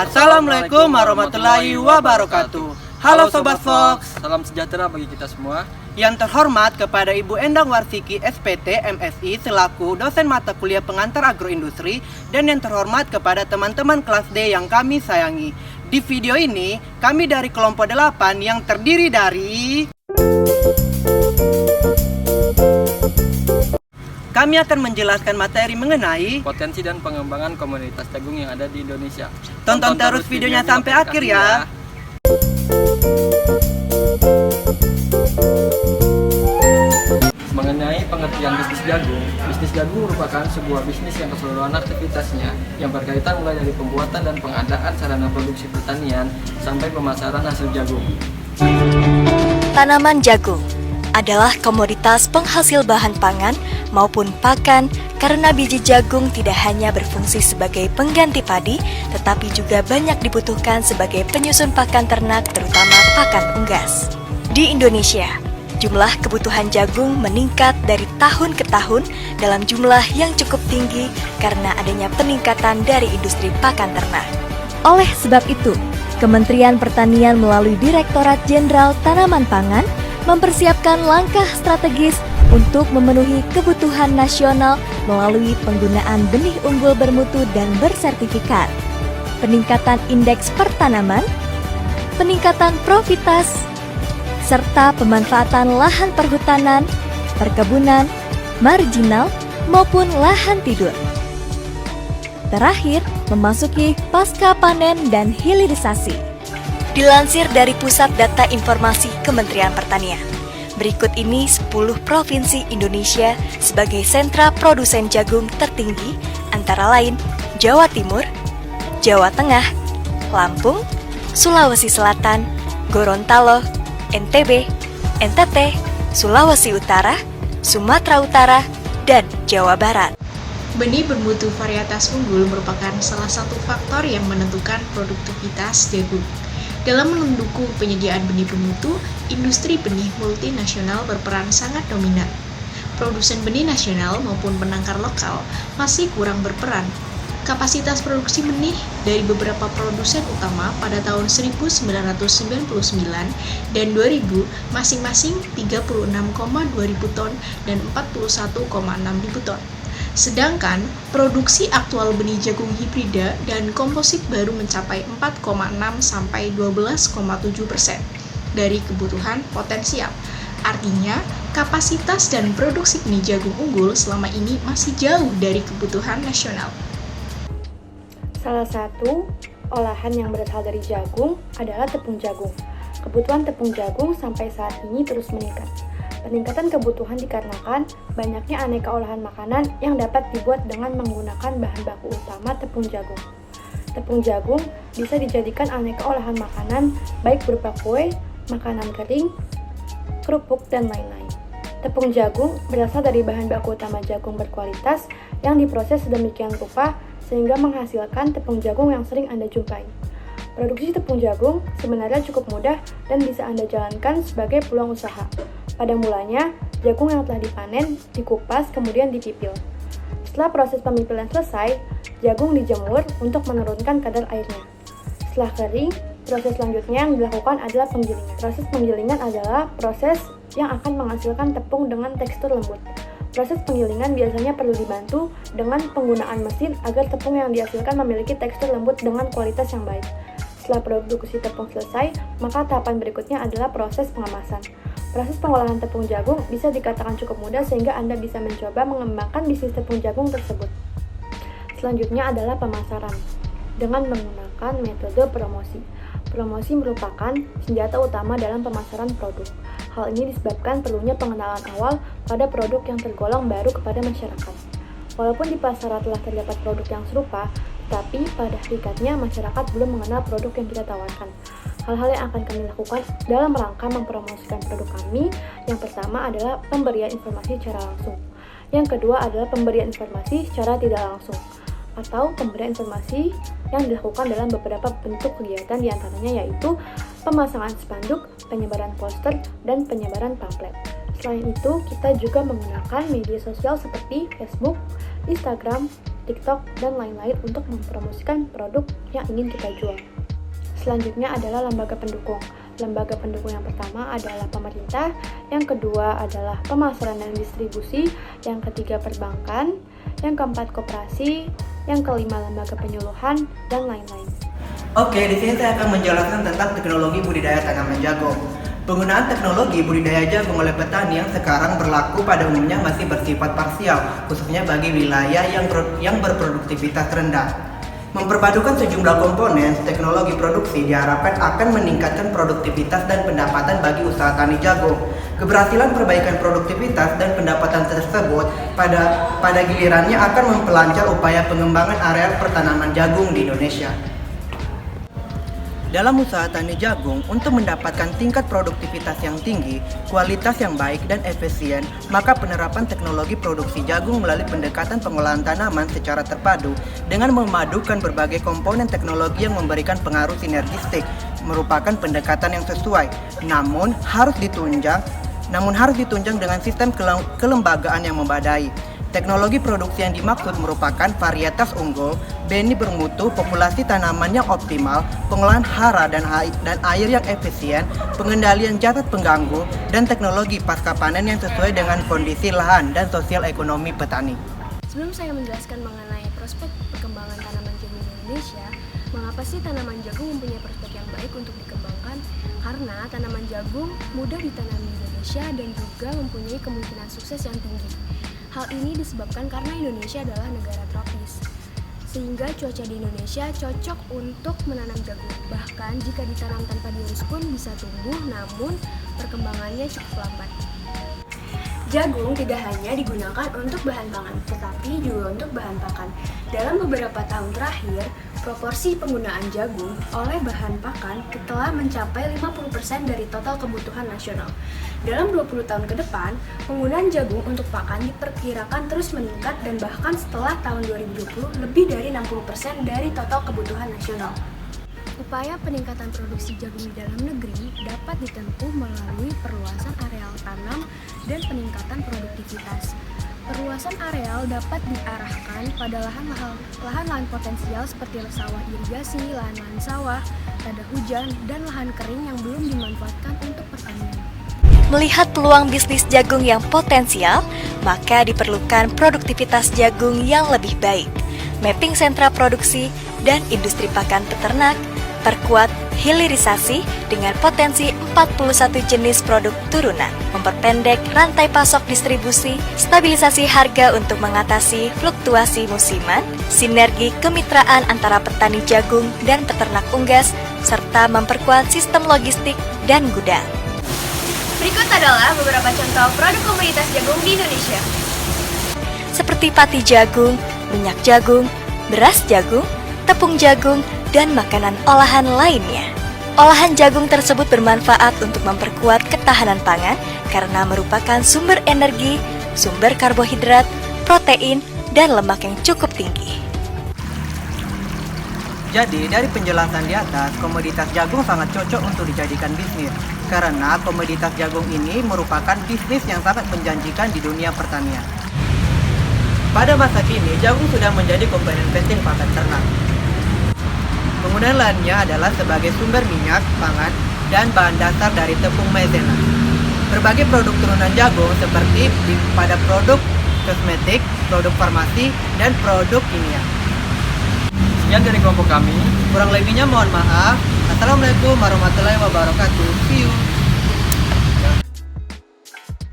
Assalamualaikum warahmatullahi wabarakatuh. Halo Sobat Fox, salam sejahtera bagi kita semua. Yang terhormat kepada Ibu Endang Warsiki SPT MSI selaku dosen mata kuliah pengantar agroindustri, dan yang terhormat kepada teman-teman kelas D yang kami sayangi. Di video ini kami dari kelompok 8 yang terdiri dari kami akan menjelaskan materi mengenai potensi dan pengembangan komoditas jagung yang ada di Indonesia. Tonton terus videonya sampai akhir ya. Mengenai pengertian bisnis jagung merupakan sebuah bisnis yang keseluruhan aktivitasnya yang berkaitan mulai dari pembuatan dan pengadaan sarana produksi pertanian sampai pemasaran hasil jagung. Tanaman jagung adalah komoditas penghasil bahan pangan maupun pakan karena biji jagung tidak hanya berfungsi sebagai pengganti padi, tetapi juga banyak dibutuhkan sebagai penyusun pakan ternak, terutama pakan unggas. Di Indonesia, jumlah kebutuhan jagung meningkat dari tahun ke tahun dalam jumlah yang cukup tinggi karena adanya peningkatan dari industri pakan ternak. Oleh sebab itu, Kementerian Pertanian melalui Direktorat Jenderal Tanaman Pangan mempersiapkan langkah strategis untuk memenuhi kebutuhan nasional melalui penggunaan benih unggul bermutu dan bersertifikat, peningkatan indeks pertanaman, peningkatan profitas, serta pemanfaatan lahan perhutanan, perkebunan, marginal, maupun lahan tidur. Terakhir, memasuki pasca panen dan hilirisasi. Dilansir dari Pusat Data Informasi Kementerian Pertanian, berikut ini 10 provinsi Indonesia sebagai sentra produsen jagung tertinggi, antara lain Jawa Timur, Jawa Tengah, Lampung, Sulawesi Selatan, Gorontalo, NTB, NTT, Sulawesi Utara, Sumatera Utara, dan Jawa Barat. Benih bermutu varietas unggul merupakan salah satu faktor yang menentukan produktivitas jagung. Dalam mendukung penyediaan benih bermutu, industri benih multinasional berperan sangat dominan. Produsen benih nasional maupun penangkar lokal masih kurang berperan. Kapasitas produksi benih dari beberapa produsen utama pada tahun 1999 dan 2000 masing-masing 36,2 ribu ton dan 41,6 ribu ton. Sedangkan produksi aktual benih jagung hibrida dan komposit baru mencapai 4,6 sampai 12,7% dari kebutuhan potensial. Artinya, kapasitas dan produksi benih jagung unggul selama ini masih jauh dari kebutuhan nasional. Salah satu olahan yang berasal dari jagung adalah tepung jagung. Kebutuhan tepung jagung sampai saat ini terus meningkat. Peningkatan kebutuhan dikarenakan banyaknya aneka olahan makanan yang dapat dibuat dengan menggunakan bahan baku utama tepung jagung. Tepung jagung bisa dijadikan aneka olahan makanan baik berupa kue, makanan kering, kerupuk, dan lain-lain. Tepung jagung berasal dari bahan baku utama jagung berkualitas yang diproses sedemikian rupa sehingga menghasilkan tepung jagung yang sering Anda jumpai. Produksi tepung jagung sebenarnya cukup mudah dan bisa Anda jalankan sebagai peluang usaha. Pada mulanya, jagung yang telah dipanen dikupas kemudian dipipil. Setelah proses pemipilan selesai, jagung dijemur untuk menurunkan kadar airnya. Setelah kering, proses selanjutnya yang dilakukan adalah penggilingan. Proses penggilingan adalah proses yang akan menghasilkan tepung dengan tekstur lembut. Proses penggilingan biasanya perlu dibantu dengan penggunaan mesin agar tepung yang dihasilkan memiliki tekstur lembut dengan kualitas yang baik. Setelah produksi tepung selesai, maka tahapan berikutnya adalah proses pengemasan. Proses pengolahan tepung jagung bisa dikatakan cukup mudah sehingga Anda bisa mencoba mengembangkan bisnis tepung jagung tersebut. Selanjutnya adalah pemasaran dengan menggunakan metode promosi. Promosi merupakan senjata utama dalam pemasaran produk. Hal ini disebabkan perlunya pengenalan awal pada produk yang tergolong baru kepada masyarakat. Walaupun di pasaran telah terdapat produk yang serupa, tetapi pada hakikatnya masyarakat belum mengenal produk yang kita tawarkan. Hal-hal yang akan kami lakukan dalam rangka mempromosikan produk kami, yang pertama adalah pemberian informasi secara langsung. Yang kedua adalah pemberian informasi secara tidak langsung, atau pemberian informasi yang dilakukan dalam beberapa bentuk kegiatan, diantaranya yaitu pemasangan spanduk, penyebaran poster, dan penyebaran pamflet. Selain itu, kita juga menggunakan media sosial seperti Facebook, Instagram, TikTok, dan lain-lain untuk mempromosikan produk yang ingin kita jual. Selanjutnya adalah lembaga pendukung. Lembaga pendukung yang pertama adalah pemerintah, yang kedua adalah pemasaran dan distribusi, yang ketiga perbankan, yang keempat koperasi, yang kelima lembaga penyuluhan, dan lain-lain. Oke, di sini saya akan menjelaskan tentang teknologi budidaya tanaman jagung. Penggunaan teknologi budidaya jagung oleh petani yang sekarang berlaku pada umumnya masih bersifat parsial, khususnya bagi wilayah yang berproduktivitas rendah. Memperpadukan sejumlah komponen teknologi produksi diharapkan akan meningkatkan produktivitas dan pendapatan bagi usaha tani jagung. Keberhasilan perbaikan produktivitas dan pendapatan tersebut pada gilirannya akan memperlancar upaya pengembangan area pertanaman jagung di Indonesia. Dalam usaha tani jagung, untuk mendapatkan tingkat produktivitas yang tinggi, kualitas yang baik dan efisien, maka penerapan teknologi produksi jagung melalui pendekatan pengolahan tanaman secara terpadu dengan memadukan berbagai komponen teknologi yang memberikan pengaruh sinergistik merupakan pendekatan yang sesuai, namun harus ditunjang dengan sistem kelembagaan yang memadai. Teknologi produksi yang dimaksud merupakan varietas unggul, benih bermutu, populasi tanaman yang optimal, pengolahan hara dan air yang efisien, pengendalian cacat pengganggu, dan teknologi pasca panen yang sesuai dengan kondisi lahan dan sosial ekonomi petani. Sebelum saya menjelaskan mengenai prospek perkembangan tanaman jagung di Indonesia, mengapa sih tanaman jagung mempunyai prospek yang baik untuk dikembangkan? Karena tanaman jagung mudah ditanam di Indonesia dan juga mempunyai kemungkinan sukses yang tinggi. Hal ini disebabkan karena Indonesia adalah negara tropis, sehingga cuaca di Indonesia cocok untuk menanam jagung. Bahkan jika ditanam tanpa diurus pun bisa tumbuh, namun perkembangannya cukup lambat. Jagung tidak hanya digunakan untuk bahan pangan, tetapi juga untuk bahan pakan. Dalam beberapa tahun terakhir, proporsi penggunaan jagung oleh bahan pakan telah mencapai 50% dari total kebutuhan nasional. Dalam 20 tahun ke depan, penggunaan jagung untuk pakan diperkirakan terus meningkat dan bahkan setelah tahun 2020 lebih dari 60% dari total kebutuhan nasional. Upaya peningkatan produksi jagung di dalam negeri dapat ditempuh melalui perluasan areal tanam dan peningkatan produktivitas. Perluasan areal dapat diarahkan pada lahan-lahan potensial seperti sawah irigasi, lahan-lahan sawah, tada hujan, dan lahan kering yang belum dimanfaatkan untuk pertanian. Melihat peluang bisnis jagung yang potensial, maka diperlukan produktivitas jagung yang lebih baik, mapping sentra produksi dan industri pakan peternak, perkuat hilirisasi dengan potensi 41 jenis produk turunan, memperpendek rantai pasok distribusi, stabilisasi harga untuk mengatasi fluktuasi musiman, sinergi kemitraan antara petani jagung dan peternak unggas, serta memperkuat sistem logistik dan gudang. Berikut adalah beberapa contoh produk komoditas jagung di Indonesia. Seperti pati jagung, minyak jagung, beras jagung, tepung jagung, dan makanan olahan lainnya. Olahan jagung tersebut bermanfaat untuk memperkuat ketahanan pangan karena merupakan sumber energi, sumber karbohidrat, protein, dan lemak yang cukup tinggi. Jadi, dari penjelasan di atas, komoditas jagung sangat cocok untuk dijadikan bisnis. Karena komoditas jagung ini merupakan bisnis yang sangat menjanjikan di dunia pertanian. Pada masa kini, jagung sudah menjadi komponen penting pakan ternak. Penggunaan lainnya adalah sebagai sumber minyak, pangan, dan bahan dasar dari tepung maizena. Berbagai produk turunan jagung seperti pada produk kosmetik, produk farmasi, dan produk kimia. Sekian dari kelompok kami. Kurang lebihnya mohon maaf. Assalamualaikum warahmatullahi wabarakatuh. See you.